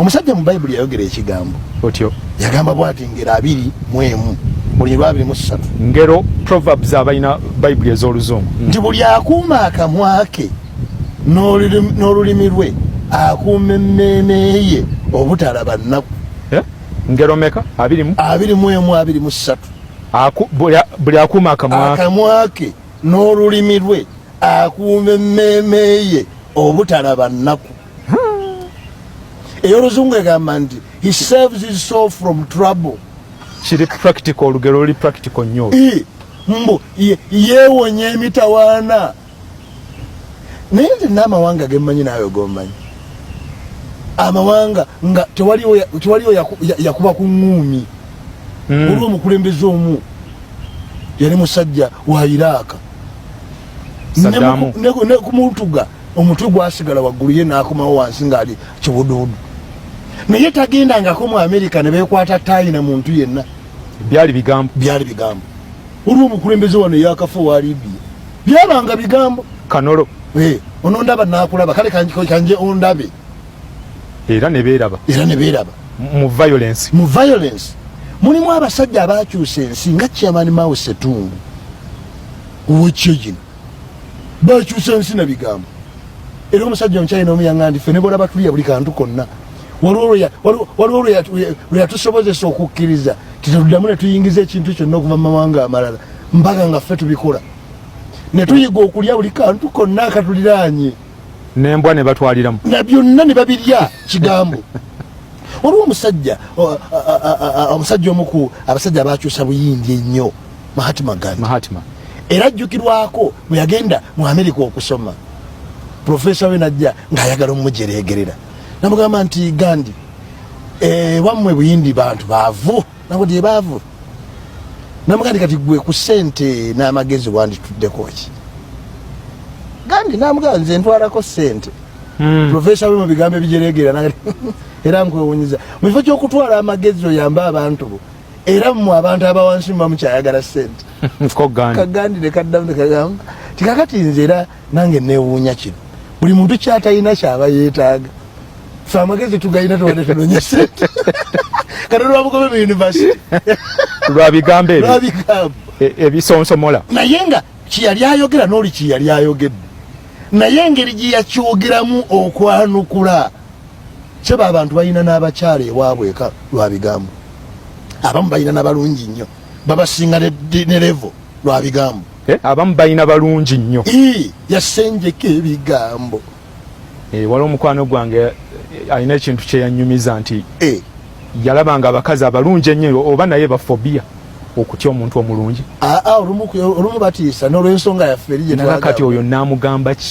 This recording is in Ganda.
Omusajja mu Bible yayogera ekigambo. Otyo. Yagamba bw'ati ngero 21 buli 23. Ngero Proverbs abayina Bible ez'oluzungu. Nti buli akuuma akamwa ke n'olulimi lwe akuuma emmeeme ye obutalaba nnaku. Ngero meka 21 23. Buli akuuma akamwa ke n'olulimi lwe akuuma emmeeme ye obutalaba nnaku. Ey'oluzungu egamba nti he saves his soul from trouble. Kiri practical, olugero oli practical nnyo. Mbu yeewonya emitawaana. Naye nze n'amawanga ge mmanyi naawe g'omanyi. Amawanga nga tewaliwo yakuba ku ŋŋuumi. Olwo omukulembeze omu yali musajja wa Iraq. Ne kumutuga omutwe gwasigala waggulu ye n'akomawo wansi ng'ali kibuduudu. Naye tagendangako mu Amerika ne beekwata tayi na muntu yenna. Byali bigambo. Olwo omukulembeze wano yakafa wa Libya. Byabanga bigambo. Kanolo. Onondaba n'akulaba kale kanje ondabe. Era ne beeraba. Mu violence. Mulimu abasajja abaakyusa ensi nga Chairman Mao Zedong. Ow'ekyo gino. Baakyusa ensi na bigambo. Era omusajja omukyayina omuyanga ndi ffe ne bw'olaba tuliya buli kantu konna. Waliwo lwe yatusobozesa okukkiriza tetuddamu ne tuyingiza ekintu kyonna okuva mu mawanga amalala mpaka nga ffe tubikola. Ne tuyiga okulya buli kantu konna akatuliraanye. N'embwa ne batwaliramu. Na byonna ne babirya kigambo. Waliwo omusajja omu abasajja abaakyusa buyindi ennyo Mahatma Gandhi. Era ajjukirwako bwe yagenda mu Amerika okusoma. Profesa we najja ng'ayagala omumujereegerera. Namugamba nti Gandhi wammwe buyindi bantu baavu. Nabudde baavu. Namugamba kati gwe ku ssente n'amagezi wandituddeko ki? Gandhi namugamba nze ntwalako ssente. Profesa we mu bigambo ebijereegera era nkwewunyiza. Mu kifo ky'okutwala amagezi oyamba abantu bo. Era mu abantu abawansi muba mukyayagala ssente. Kagandi ne kaddamu ne kagamba tikakati nze era nange neewuunya kino. Buli muntu ky'atalina ky'aba yeetaaga. Ffe amagezi tugayina tuwadde tunoonya ssente. Kati lwabugobe mu yunivasite. Lwa bigambo ebyo. Ebisonsomola. Naye nga kiyali ayogera n'oli kiyali ayogedde. Naye engeri gye yakyogeramu okwanukula. Kyeba abantu balina n'abakyala ewaabwe eka lwa bigambo. Abamu balina n'abalungi nnyo. Babasinga ne levo lwa bigambo. Abamu balina balungi nnyo. Yasenjeka ebigambo. Waliwo omukwano gwange alina ekintu kye yanyumiza nti yalabanga abakazi abalungi ennyo oba naye bafobia okutya omuntu omulungi. Olumu batiisa n'olw'ensonga yaffe eri gye twagala. Kati oyo n'amugamba ki?